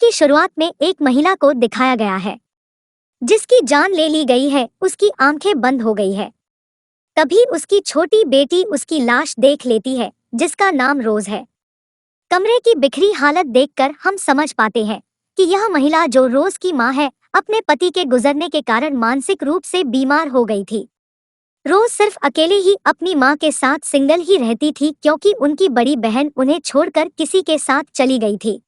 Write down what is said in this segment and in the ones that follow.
की शुरुआत में एक महिला को दिखाया गया है जिसकी जान ले ली गई है, उसकी आंखें बंद हो गई है। तभी उसकी छोटी बेटी उसकी लाश देख लेती है जिसका नाम रोज है। कमरे की बिखरी हालत देखकर हम समझ पाते हैं कि यह महिला जो रोज की मां है, अपने पति के गुजरने के कारण मानसिक रूप से बीमार हो गई थी। रोज सिर्फ अकेले ही अपनी मां के साथ सिंगल ही रहती थी क्योंकि उनकी बड़ी बहन उन्हें छोड़कर किसी के साथ चली गई थी।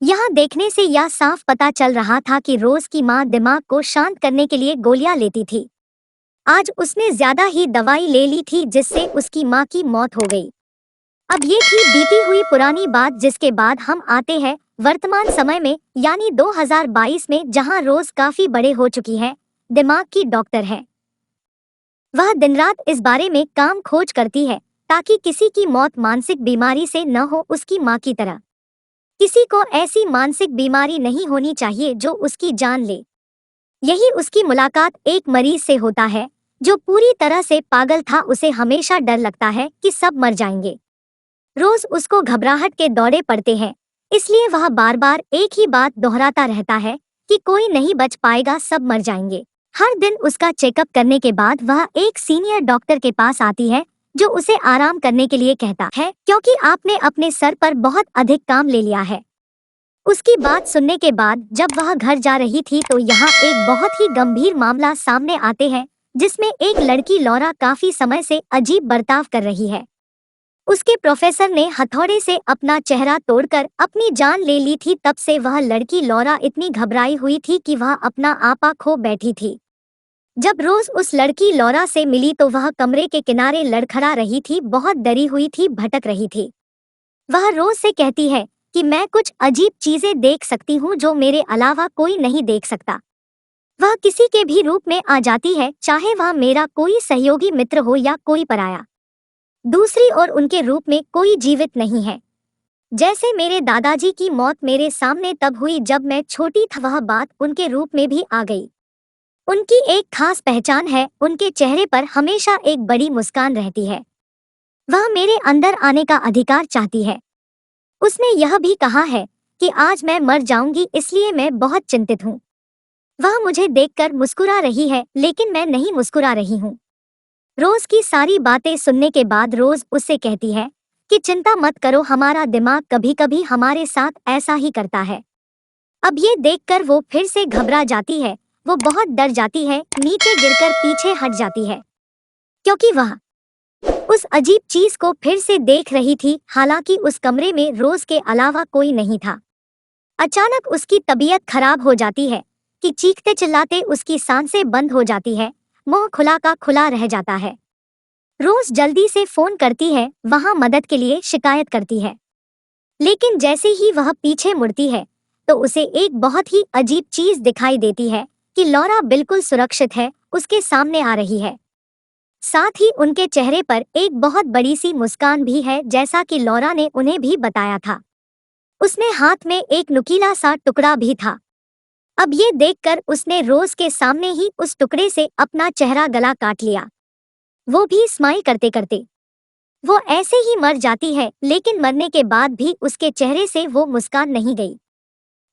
यहाँ देखने से यह साफ पता चल रहा था कि रोज की मां दिमाग को शांत करने के लिए गोलियां लेती थी। आज उसने ज्यादा ही दवाई ले ली थी जिससे उसकी मां की मौत हो गई। अब ये थी बीती हुई पुरानी बात, जिसके बाद हम आते हैं वर्तमान समय में, यानी 2022 में, जहां रोज काफी बड़े हो चुकी है, दिमाग की डॉक्टर है। वह दिन रात इस बारे में काम खोज करती है ताकि किसी की मौत मानसिक बीमारी से न हो उसकी मां की तरह। किसी को ऐसी मानसिक बीमारी नहीं होनी चाहिए जो उसकी जान ले। यही उसकी मुलाकात एक मरीज से होता है जो पूरी तरह से पागल था। उसे हमेशा डर लगता है कि सब मर जाएंगे। रोज उसको घबराहट के दौरे पड़ते हैं, इसलिए वह बार बार एक ही बात दोहराता रहता है कि कोई नहीं बच पाएगा, सब मर जाएंगे। हर दिन उसका चेकअप करने के बाद वह एक सीनियर डॉक्टर के पास आती है जो उसे आराम करने के लिए कहता है क्योंकि आपने अपने सर पर बहुत अधिक काम ले लिया है। उसकी बात सुनने के बाद जब वह घर जा रही थी तो यहाँ एक बहुत ही गंभीर मामला सामने आते हैं जिसमें एक लड़की लौरा काफी समय से अजीब बर्ताव कर रही है। उसके प्रोफेसर ने हथौड़े से अपना चेहरा तोड़कर अपनी जान ले ली थी। तब से वह लड़की लौरा इतनी घबराई हुई थी कि वह अपना आपा खो बैठी थी। जब रोज उस लड़की लौरा से मिली तो वह कमरे के किनारे लड़खड़ा रही थी, बहुत डरी हुई थी, भटक रही थी। वह रोज से कहती है कि मैं कुछ अजीब चीजें देख सकती हूँ जो मेरे अलावा कोई नहीं देख सकता। वह किसी के भी रूप में आ जाती है, चाहे वह मेरा कोई सहयोगी मित्र हो या कोई पराया। दूसरी ओर उनके रूप में कोई जीवित नहीं है। जैसे मेरे दादाजी की मौत मेरे सामने तब हुई जब मैं छोटी था, वह बात उनके रूप में भी आ गई। उनकी एक खास पहचान है, उनके चेहरे पर हमेशा एक बड़ी मुस्कान रहती है। वह मेरे अंदर आने का अधिकार चाहती है। उसने यह भी कहा है कि आज मैं मर जाऊंगी, इसलिए मैं बहुत चिंतित हूँ। वह मुझे देखकर मुस्कुरा रही है लेकिन मैं नहीं मुस्कुरा रही हूँ। रोज की सारी बातें सुनने के बाद रोज उससे कहती है कि चिंता मत करो, हमारा दिमाग कभी कभी हमारे साथ ऐसा ही करता है। अब ये देखकर वो फिर से घबरा जाती है। वो बहुत डर जाती है, नीचे गिरकर पीछे हट जाती है क्योंकि वह उस अजीब चीज को फिर से देख रही थी। हालांकि उस कमरे में रोज के अलावा कोई नहीं था। अचानक उसकी तबीयत खराब हो जाती है कि चीखते चिल्लाते उसकी सांसें बंद हो जाती है, मुंह खुला का खुला रह जाता है। रोज जल्दी से फोन करती है, वहां मदद के लिए शिकायत करती है, लेकिन जैसे ही वह पीछे मुड़ती है तो उसे एक बहुत ही अजीब चीज दिखाई देती है कि लौरा बिल्कुल सुरक्षित है, उसके सामने आ रही है। साथ ही उनके चेहरे पर एक बहुत बड़ी सी मुस्कान भी है, जैसा कि लौरा ने उन्हें भी बताया था। उसने हाथ में एक नुकीला सा टुकड़ा भी था। अब ये देखकर उसने रोज के सामने ही उस टुकड़े से अपना चेहरा गला काट लिया, वो भी स्माइल करते करते। वो ऐसे ही मर जाती है, लेकिन मरने के बाद भी उसके चेहरे से वो मुस्कान नहीं गई।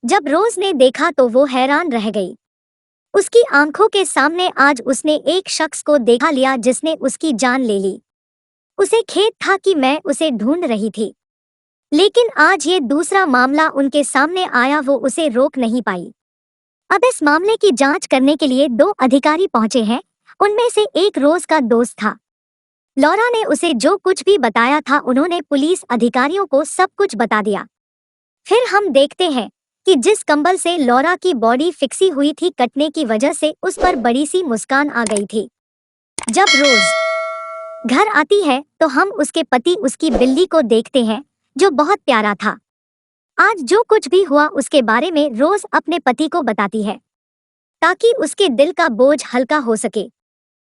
जब रोज ने देखा तो वो हैरान रह गई। उसकी आंखों के सामने आज उसने एक शख्स को देखा लिया जिसने उसकी जान ले ली। उसे खेद था कि मैं उसे ढूंढ रही थी, लेकिन आज ये दूसरा मामला उनके सामने आया, वो उसे रोक नहीं पाई। अब इस मामले की जांच करने के लिए 2 अधिकारी पहुंचे हैं। उनमें से एक रोज का दोस्त था। लौरा ने उसे जो कुछ भी बताया था, उन्होंने पुलिस अधिकारियों को सब कुछ बता दिया। फिर हम देखते हैं कि जिस कंबल से लौरा की बॉडी फिक्सी हुई थी, कटने की वजह से उस पर बड़ी सी मुस्कान आ गई थी। जब रोज घर आती है तो हम उसके पति, उसकी बिल्ली को देखते हैं जो बहुत प्यारा था। आज जो कुछ भी हुआ उसके बारे में रोज अपने पति को बताती है ताकि उसके दिल का बोझ हल्का हो सके।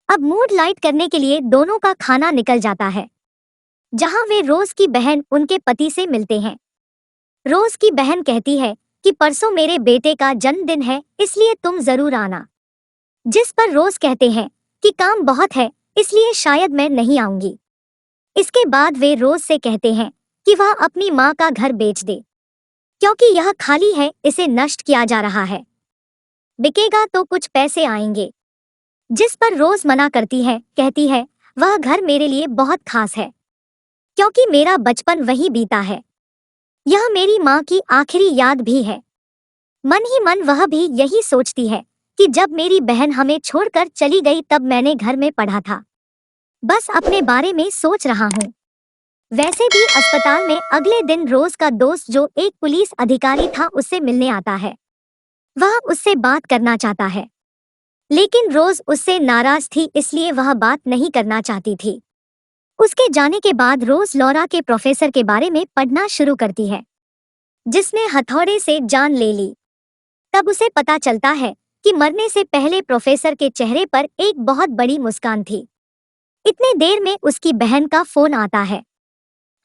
अब मूड लाइट करने के लिए दोनों का खाना निकल जाता है, जहां वे रोज की बहन उनके पति से मिलते हैं। रोज की बहन कहती है कि परसों मेरे बेटे का जन्मदिन है, इसलिए तुम जरूर आना। जिस पर रोज कहते हैं कि काम बहुत है, इसलिए शायद मैं नहीं आऊंगी। इसके बाद वे रोज से कहते हैं कि वह अपनी माँ का घर बेच दे क्योंकि यह खाली है, इसे नष्ट किया जा रहा है। बिकेगा तो कुछ पैसे आएंगे। जिस पर रोज मना करती है, कहती है वह घर मेरे लिए बहुत खास है, क्योंकि मेरा बचपन वहीं बीता है। यह मेरी माँ की आखिरी याद भी है। मन ही मन वह भी यही सोचती है कि जब मेरी बहन हमें छोड़कर चली गई तब मैंने घर में पढ़ा था। बस अपने बारे में सोच रहा हूँ। वैसे भी अस्पताल में अगले दिन रोज का दोस्त जो एक पुलिस अधिकारी था उससे मिलने आता है। वह उससे बात करना चाहता है, लेकिन रोज उससे नाराज थी, इसलिए वह बात नहीं करना चाहती थी। उसके जाने के बाद रोज लॉरा के प्रोफेसर के बारे में पढ़ना शुरू करती है, जिसने हथौड़े से जान ले ली। तब उसे पता चलता है कि मरने से पहले प्रोफेसर के चेहरे पर एक बहुत बड़ी मुस्कान थी। इतने देर में उसकी बहन का फोन आता है।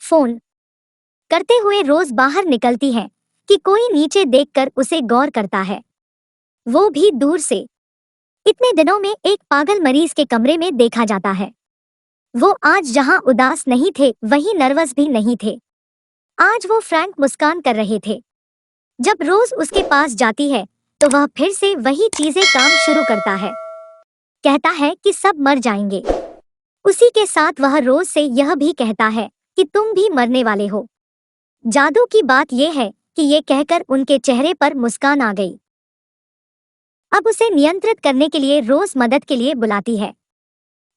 फोन करते हुए रोज बाहर निकलती है कि कोई नीचे देखकर उसे गौर करता है, वो भी दूर से। इतने दिनों में एक पागल मरीज के कमरे में देखा जाता है। वो आज जहां उदास नहीं थे वहीं नर्वस भी नहीं थे। आज वो फ्रैंक मुस्कान कर रहे थे। जब रोज उसके पास जाती है तो वह फिर से वही चीजें काम शुरू करता है। कहता है कि सब मर जाएंगे। उसी के साथ वह रोज से यह भी कहता है कि तुम भी मरने वाले हो। जादू की बात यह है कि ये कहकर उनके चेहरे पर मुस्कान आ गई। अब उसे नियंत्रित करने के लिए रोज मदद के लिए बुलाती है,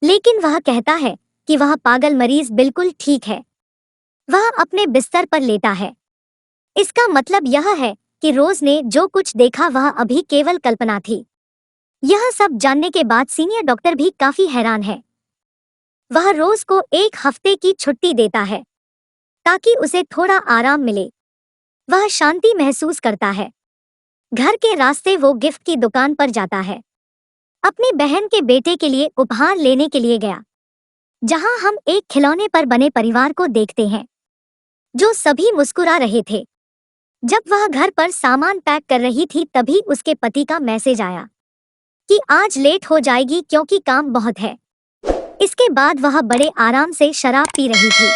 लेकिन वह कहता है कि वह पागल मरीज बिल्कुल ठीक है। वह अपने बिस्तर पर लेटा है। इसका मतलब यह है कि रोज ने जो कुछ देखा वह अभी केवल कल्पना थी। यह सब जानने के बाद सीनियर डॉक्टर भी काफी हैरान है। वह रोज को एक हफ्ते की छुट्टी देता है ताकि उसे थोड़ा आराम मिले। वह शांति महसूस करता है। घर के रास्ते वो गिफ्ट की दुकान पर जाता है। अपनी बहन के बेटे के लिए उपहार लेने के लिए गया, जहां हम एक खिलौने पर बने परिवार को देखते हैं जो सभी मुस्कुरा रहे थे। जब वह घर पर सामान पैक कर रही थी तभी उसके पति का मैसेज आया कि आज लेट हो जाएगी क्योंकि काम बहुत है। इसके बाद वह बड़े आराम से शराब पी रही थी।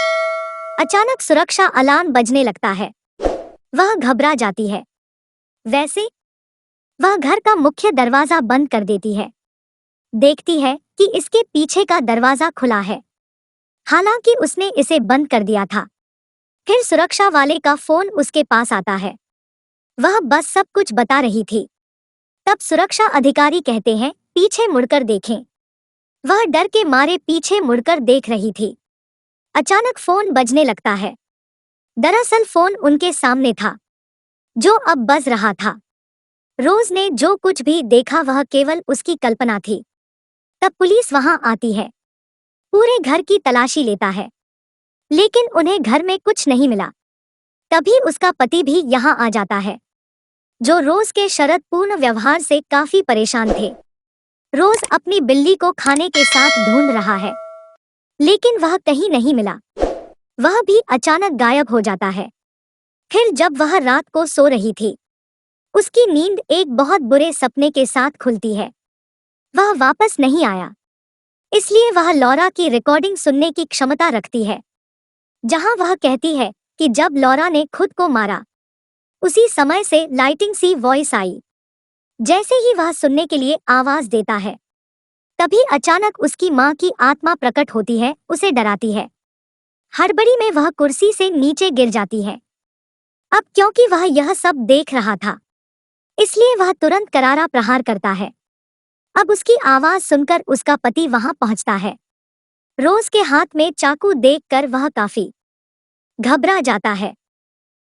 अचानक सुरक्षा अलार्म बजने लगता है। वह घबरा जाती है। वैसे वह घर का मुख्य दरवाजा बंद कर देती है। देखती है कि इसके पीछे का दरवाजा खुला है, हालांकि उसने इसे बंद कर दिया था। फिर सुरक्षा वाले का फोन उसके पास आता है। वह बस सब कुछ बता रही थी। तब सुरक्षा अधिकारी कहते हैं पीछे मुड़कर देखें। वह डर के मारे पीछे मुड़कर देख रही थी। अचानक फोन बजने लगता है। दरअसल फोन उनके सामने था, जो अब बज रहा था। रोज ने जो कुछ भी देखा वह केवल उसकी कल्पना थी। तब पुलिस वहां आती है, पूरे घर की तलाशी लेता है, लेकिन उन्हें घर में कुछ नहीं मिला। तभी उसका पति भी यहां आ जाता है, जो रोज के शरारतपूर्ण व्यवहार से काफी परेशान थे। रोज अपनी बिल्ली को खाने के साथ ढूंढ रहा है, लेकिन वह कहीं नहीं मिला। वह भी अचानक गायब हो जाता है। फिर जब वह रात को सो रही थी, उसकी नींद एक बहुत बुरे सपने के साथ खुलती है। वह वापस नहीं आया, इसलिए वह लॉरा की रिकॉर्डिंग सुनने की क्षमता रखती है, जहां वह कहती है कि जब लॉरा ने खुद को मारा उसी समय से लाइटिंग सी वॉइस आई। जैसे ही वह सुनने के लिए आवाज देता है, तभी अचानक उसकी माँ की आत्मा प्रकट होती है, उसे डराती है। हड़बड़ी में वह कुर्सी से नीचे गिर जाती है। अब क्योंकि वह यह सब देख रहा था, इसलिए वह तुरंत करारा प्रहार करता है। अब उसकी आवाज सुनकर उसका पति वहां पहुंचता है। रोज के हाथ में चाकू देखकर वह काफी घबरा जाता है।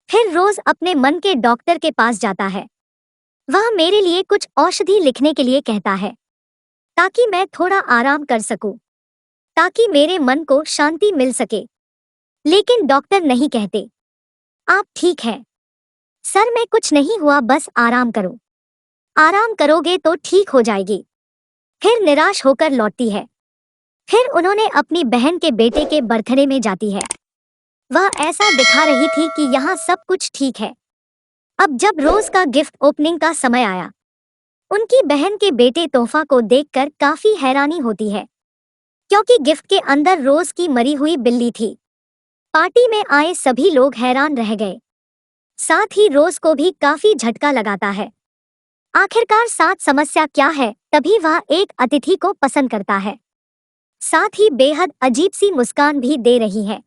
फिर रोज अपने मन के डॉक्टर के पास जाता है। वह मेरे लिए कुछ औषधि लिखने के लिए कहता है, ताकि मैं थोड़ा आराम कर सकूं, ताकि मेरे मन को शांति मिल सके। लेकिन डॉक्टर नहीं कहते, आप ठीक हैं सर, मैं कुछ नहीं हुआ, बस आराम करो। आराम करोगे तो ठीक हो जाएगी। फिर निराश होकर लौटती है। फिर उन्होंने अपनी बहन के बेटे के बर्थडे में जाती है। वह ऐसा दिखा रही थी कि यहाँ सब कुछ ठीक है। अब जब रोज का गिफ्ट ओपनिंग का समय आया, उनकी बहन के बेटे तोहफा को देखकर काफी हैरानी होती है, क्योंकि गिफ्ट के अंदर रोज की मरी हुई बिल्ली थी। पार्टी में आए सभी लोग हैरान रह गए। साथ ही रोज को भी काफी झटका लगाता है। आखिरकार साथ समस्या क्या है? तभी वह एक अतिथि को पसंद करता है, साथ ही बेहद अजीब सी मुस्कान भी दे रही है,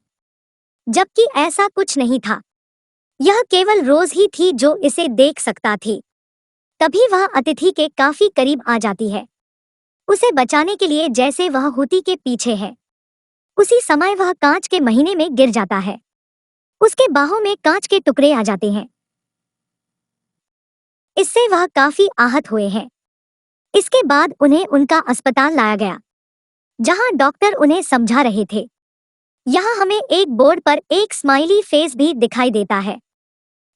जबकि ऐसा कुछ नहीं था। यह केवल रोज ही थी जो इसे देख सकता थी। तभी वह अतिथि के काफी करीब आ जाती है, उसे बचाने के लिए, जैसे वह हूती के पीछे है। उसी समय वह कांच के महीने में गिर जाता है। उसके बाहों में कांच के टुकड़े आ जाते हैं। इससे वह काफी आहत हुए हैं। इसके बाद उन्हें उनका अस्पताल लाया गया, जहां डॉक्टर उन्हें समझा रहे थे। यहाँ हमें एक बोर्ड पर एक स्माइली फेस भी दिखाई देता है,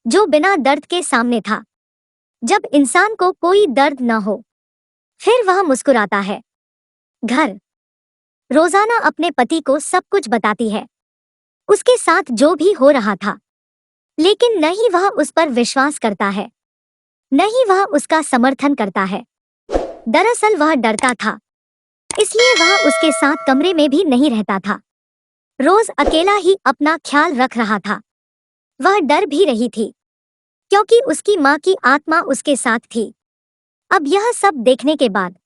जो बिना दर्द के सामने था। जब इंसान को कोई दर्द न हो, फिर वह मुस्कुराता है। घर रोजाना अपने पति को सब कुछ बताती है, उसके साथ जो भी हो रहा था, लेकिन न ही वह उस पर विश्वास करता है, न ही वह उसका समर्थन करता है। दरअसल वह डरता था, इसलिए वह उसके साथ कमरे में भी नहीं रहता था। रोज अकेला ही अपना ख्याल रख रहा था। वह डर भी रही थी, क्योंकि उसकी माँ की आत्मा उसके साथ थी। अब यह सब देखने के बाद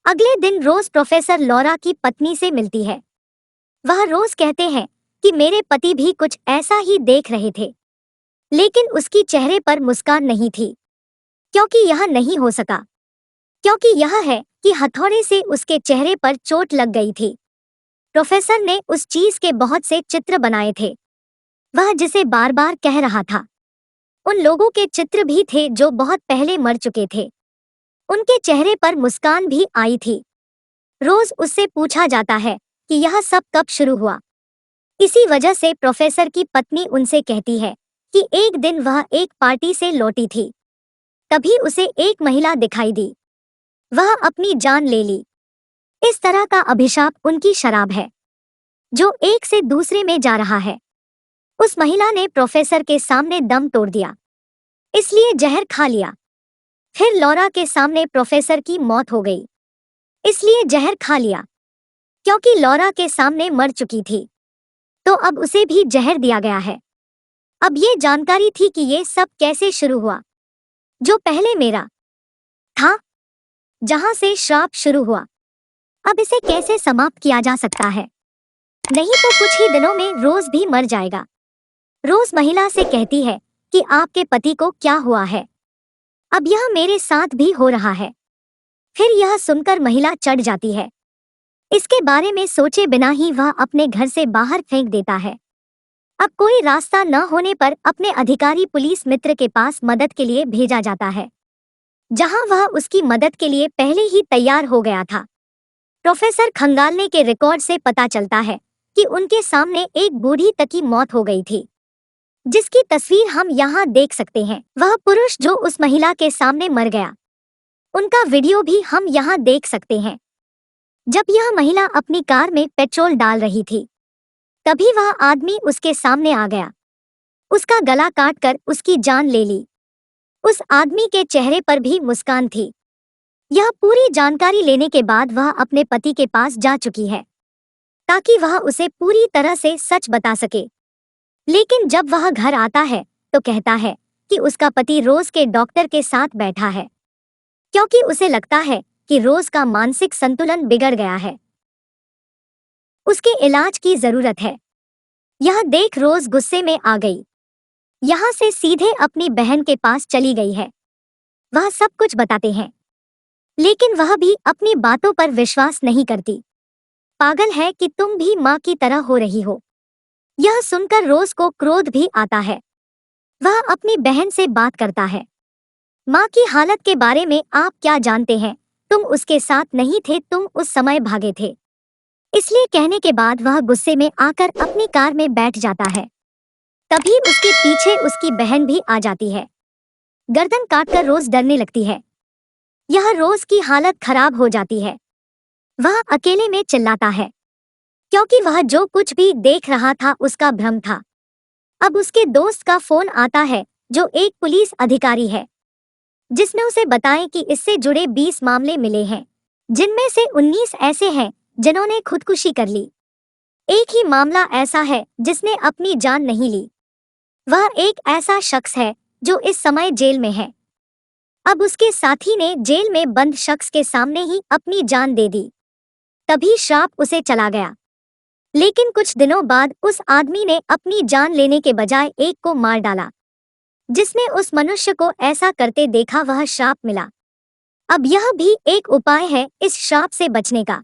अगले दिन रोज प्रोफेसर लॉरा की पत्नी से मिलती है। वह रोज कहते हैं कि मेरे पति भी कुछ ऐसा ही देख रहे थे, लेकिन उसकी चेहरे पर मुस्कान नहीं थी, क्योंकि यह नहीं हो सका, क्योंकि यह है कि हथौड़े से उसके चेहरे पर चोट लग गई थी। प्रोफेसर ने उस चीज के बहुत से चित्र बनाए थे, वह जिसे बार बार कह रहा था। उन लोगों के चित्र भी थे जो बहुत पहले मर चुके थे। उनके चेहरे पर मुस्कान भी आई थी। रोज उससे पूछा जाता है कि यह सब कब शुरू हुआ। इसी वजह से प्रोफेसर की पत्नी उनसे कहती है कि एक दिन वह एक पार्टी से लौटी थी, तभी उसे एक महिला दिखाई दी। वह अपनी जान ले ली। इस तरह का अभिशाप उनकी शराब है, जो एक से दूसरे में जा रहा है। उस महिला ने प्रोफेसर के सामने दम तोड़ दिया, इसलिए जहर खा लिया। फिर लॉरा के सामने प्रोफेसर की मौत हो गई, इसलिए जहर खा लिया, क्योंकि लॉरा के सामने मर चुकी थी, तो अब उसे भी जहर दिया गया है। अब ये जानकारी थी कि ये सब कैसे शुरू हुआ, जो पहले मेरा था, जहां से श्राप शुरू हुआ। अब इसे कैसे समाप्त किया जा सकता है? नहीं तो कुछ ही दिनों में रोज भी मर जाएगा। रोज महिला से कहती है कि आपके पति को क्या हुआ है, अब यह मेरे साथ भी हो रहा है। फिर यह सुनकर महिला चढ़ जाती है। इसके बारे में सोचे बिना ही वह अपने घर से बाहर फेंक देता है। अब कोई रास्ता न होने पर अपने अधिकारी पुलिस मित्र के पास मदद के लिए भेजा जाता है, जहां वह उसकी मदद के लिए पहले ही तैयार हो गया था। प्रोफेसर खंगालने के रिकॉर्ड से पता चलता है कि उनके सामने एक बूढ़ी तक की मौत हो गई थी, जिसकी तस्वीर हम यहाँ देख सकते हैं। वह पुरुष जो उस महिला के सामने मर गया, उनका वीडियो भी हम यहाँ देख सकते हैं। जब यह महिला अपनी कार में पेट्रोल डाल रही थी, तभी वह आदमी उसके सामने आ गया, उसका गला काटकर उसकी जान ले ली। उस आदमी के चेहरे पर भी मुस्कान थी। यह पूरी जानकारी लेने के बाद वह अपने पति के पास जा चुकी है, ताकि वह उसे पूरी तरह से सच बता सके। लेकिन जब वह घर आता है तो कहता है कि उसका पति रोज के डॉक्टर के साथ बैठा है, क्योंकि उसे लगता है कि रोज का मानसिक संतुलन बिगड़ गया है, उसके इलाज की जरूरत है। यह देख रोज गुस्से में आ गई, यहाँ से सीधे अपनी बहन के पास चली गई है। वह सब कुछ बताते हैं, लेकिन वह भी अपनी बातों पर विश्वास नहीं करती। पागल है कि तुम भी माँ की तरह हो रही हो। यह सुनकर रोज को क्रोध भी आता है। वह अपनी बहन से बात करता है। माँ की हालत के बारे में आप क्या जानते हैं? तुम उसके साथ नहीं थे, तुम उस समय भागे थे। इसलिए कहने के बाद वह गुस्से में आकर अपनी कार में बैठ जाता है। तभी उसके पीछे उसकी बहन भी आ जाती है। गर्दन काटकर रोज डरने लगती है। यह रोज की हालत खराब हो जाती है। वह अकेले में चिल्लाता है, क्योंकि वह जो कुछ भी देख रहा था उसका भ्रम था। अब उसके दोस्त का फोन आता है, जो एक पुलिस अधिकारी है, जिसने उसे बताया कि इससे जुड़े 20 मामले मिले हैं, जिनमें से 19 ऐसे हैं जिन्होंने खुदकुशी कर ली। एक ही मामला ऐसा है जिसने अपनी जान नहीं ली। वह एक ऐसा शख्स है जो इस समय जेल में है। अब उसके साथी ने जेल में बंद शख्स के सामने ही अपनी जान दे दी। तभी श्राप उसे चला गया। लेकिन कुछ दिनों बाद उस आदमी ने अपनी जान लेने के बजाय एक को मार डाला। जिसने उस मनुष्य को ऐसा करते देखा वह श्राप मिला। अब यह भी एक उपाय है इस श्राप से बचने का,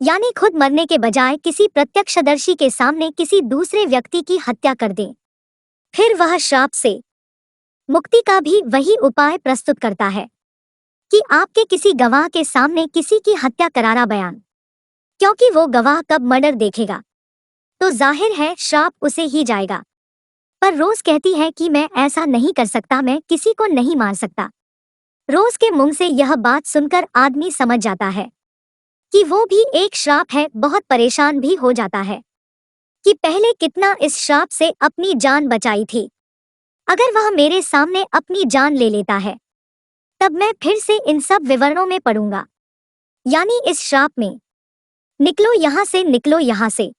यानी खुद मरने के बजाय किसी प्रत्यक्षदर्शी के सामने किसी दूसरे व्यक्ति की हत्या कर दें। फिर वह श्राप से मुक्ति का भी वही उपाय प्रस्तुत करता है कि आपके किसी गवाह के सामने किसी की हत्या कराना बयान, क्योंकि वो गवाह कब मर्डर देखेगा तो जाहिर है श्राप उसे ही जाएगा। पर रोज कहती है कि मैं ऐसा नहीं कर सकता, मैं किसी को नहीं मार सकता। रोज के मुंह से यह बात सुनकर आदमी समझ जाता है कि वो भी एक श्राप है। बहुत परेशान भी हो जाता है कि पहले कितना इस श्राप से अपनी जान बचाई थी। अगर वह मेरे सामने अपनी जान ले लेता है तब मैं फिर से इन सब विवरणों में पड़ूंगा, यानी इस श्राप में। निकलो यहाँ से, निकलो यहाँ से।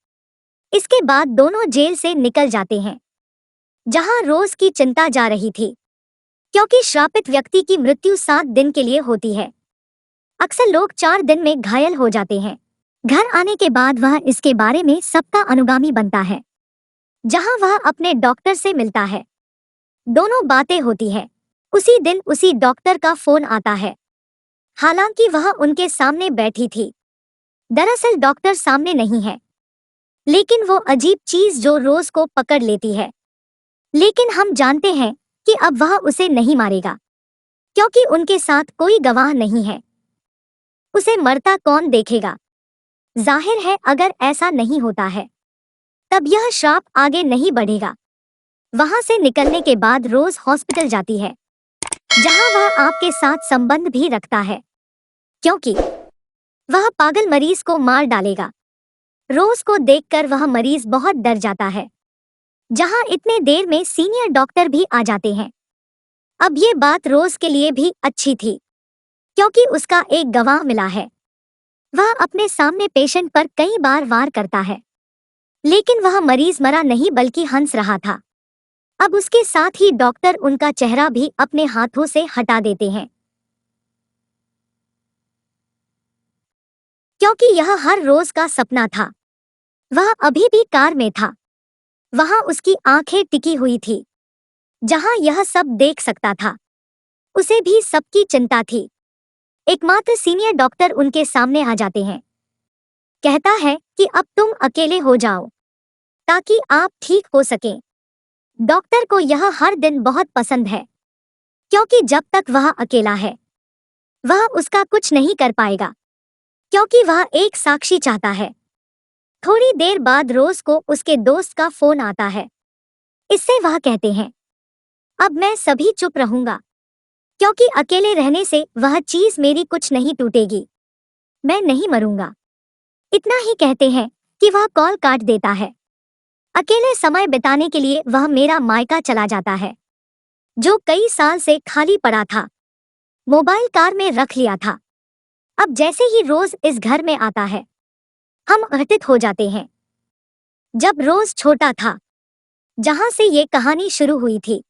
इसके बाद दोनों जेल से निकल जाते हैं, जहां रोज की चिंता जा रही थी, क्योंकि श्रापित व्यक्ति की मृत्यु 7 दिन के लिए होती है। अक्सर लोग 4 दिन में घायल हो जाते हैं। घर आने के बाद वह इसके बारे में सबका अनुगामी बनता है, जहां वह अपने डॉक्टर से मिलता है। दोनों बातें होती है। उसी दिन उसी डॉक्टर का फोन आता है। हालांकि वह उनके सामने बैठी थी। दरअसल डॉक्टर सामने नहीं है, लेकिन वो अजीब चीज जो रोज को पकड़ लेती है। लेकिन हम जानते हैं कि अब वह उसे नहीं मारेगा, क्योंकि उनके साथ कोई गवाह नहीं है। उसे मरता कौन देखेगा? जाहिर है अगर ऐसा नहीं होता है तब यह श्राप आगे नहीं बढ़ेगा। वहां से निकलने के बाद रोज हॉस्पिटल जाती है, जहां वह आपके साथ संबंध भी रखता है, क्योंकि वह पागल मरीज को मार डालेगा। रोज को देखकर वह मरीज बहुत डर जाता है, जहां इतने देर में सीनियर डॉक्टर भी आ जाते हैं। अब ये बात रोज के लिए भी अच्छी थी, क्योंकि उसका एक गवाह मिला है। वह अपने सामने पेशेंट पर कई बार वार करता है, लेकिन वह मरीज मरा नहीं बल्कि हंस रहा था। अब उसके साथ ही डॉक्टर उनका चेहरा भी अपने हाथों से हटा देते हैं, क्योंकि यह हर रोज का सपना था। वह अभी भी कार में था। वहां उसकी आंखें टिकी हुई थी, जहां यह सब देख सकता था। उसे भी सबकी चिंता थी। एकमात्र सीनियर डॉक्टर उनके सामने आ जाते हैं। कहता है कि अब तुम अकेले हो जाओ, ताकि आप ठीक हो सकें। डॉक्टर को यह हर दिन बहुत पसंद है, क्योंकि जब तक वह अकेला है वह उसका कुछ नहीं कर पाएगा, क्योंकि वह एक साक्षी चाहता है। थोड़ी देर बाद रोज को उसके दोस्त का फोन आता है। इससे वह कहते हैं, अब मैं सभी चुप रहूंगा, क्योंकि अकेले रहने से वह चीज मेरी कुछ नहीं टूटेगी। मैं नहीं मरूंगा। इतना ही कहते हैं कि वह कॉल काट देता है। अकेले समय बिताने के लिए वह मेरा मायका चला जाता है, जो कई साल से खाली पड़ा था। मोबाइल कार में रख लिया था। अब जैसे ही रोज इस घर में आता है हम आहतित हो जाते हैं। जब रोज छोटा था, जहां से ये कहानी शुरू हुई थी,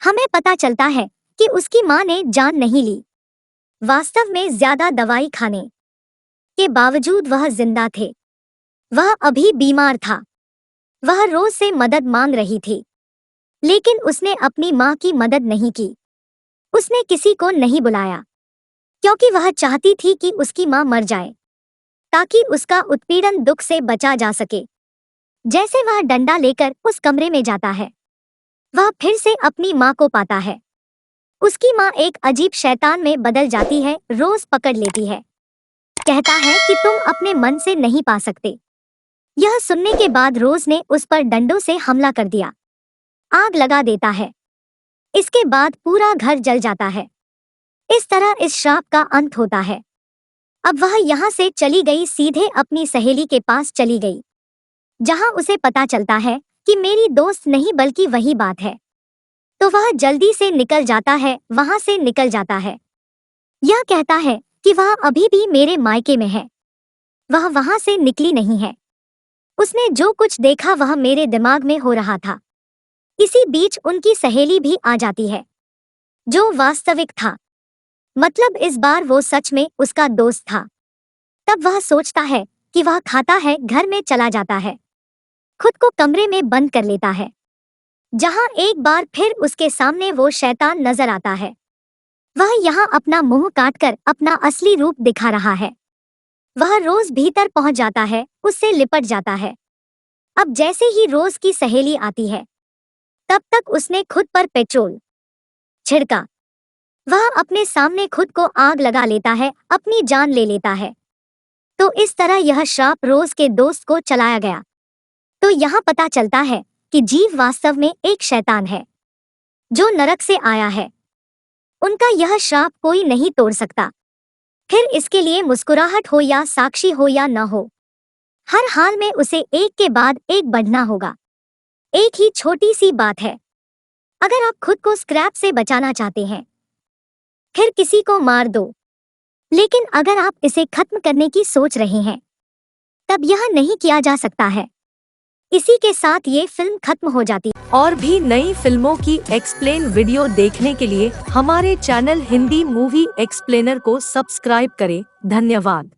हमें पता चलता है कि उसकी मां ने जान नहीं ली। वास्तव में ज्यादा दवाई खाने के बावजूद वह जिंदा थे। वह अभी बीमार था। वह रोज से मदद मांग रही थी, लेकिन उसने अपनी मां की मदद नहीं की। उसने किसी को नहीं बुलाया, क्योंकि वह चाहती थी कि उसकी मां मर जाए, ताकि उसका उत्पीड़न दुख से बचा जा सके। जैसे वह डंडा लेकर उस कमरे में जाता है, वह फिर से अपनी मां को पाता है। उसकी मां एक अजीब शैतान में बदल जाती है। रोज पकड़ लेती है, कहता है कि तुम अपने मन से नहीं पा सकते। यह सुनने के बाद रोज ने उस पर डंडों से हमला कर दिया, आग लगा देता है। इसके बाद पूरा घर जल जाता है। इस तरह इस श्राप का अंत होता है। अब वह यहाँ से चली गई, सीधे अपनी सहेली के पास चली गई, जहाँ उसे पता चलता है कि मेरी दोस्त नहीं बल्कि वही बात है। तो वह जल्दी से निकल जाता है, वहां से निकल जाता है। यह कहता है कि वह अभी भी मेरे मायके में है। वह वहां से निकली नहीं है। उसने जो कुछ देखा वह मेरे दिमाग में हो रहा था। इसी बीच उनकी सहेली भी आ जाती है, जो वास्तविक था। मतलब इस बार वो सच में उसका दोस्त था। तब वह सोचता है कि वह खाता है, घर में चला जाता है, खुद को कमरे में बंद कर लेता है, जहां एक बार फिर उसके सामने वो शैतान नजर आता है। वह यहाँ अपना मुंह काटकर अपना असली रूप दिखा रहा है। वह रोज भीतर पहुंच जाता है, उससे लिपट जाता है। अब जैसे ही रोज की सहेली आती है, तब तक उसने खुद पर पेट्रोल छिड़का। वह अपने सामने खुद को आग लगा लेता है, अपनी जान ले लेता है। तो इस तरह यह श्राप रोज के दोस्त को चलाया गया। तो यहाँ पता चलता है कि जीव वास्तव में एक शैतान है, जो नरक से आया है। उनका यह श्राप कोई नहीं तोड़ सकता, फिर इसके लिए मुस्कुराहट हो या साक्षी हो या न हो, हर हाल में उसे एक के बाद एक बढ़ना होगा। एक ही छोटी सी बात है, अगर आप खुद को स्क्रैप से बचाना चाहते हैं, फिर किसी को मार दो। लेकिन अगर आप इसे खत्म करने की सोच रहे हैं, तब यह नहीं किया जा सकता है। इसी के साथ ये फिल्म खत्म हो जाती है। और भी नई फिल्मों की एक्सप्लेन वीडियो देखने के लिए हमारे चैनल हिंदी मूवी एक्सप्लेनर को सब्सक्राइब करें। धन्यवाद।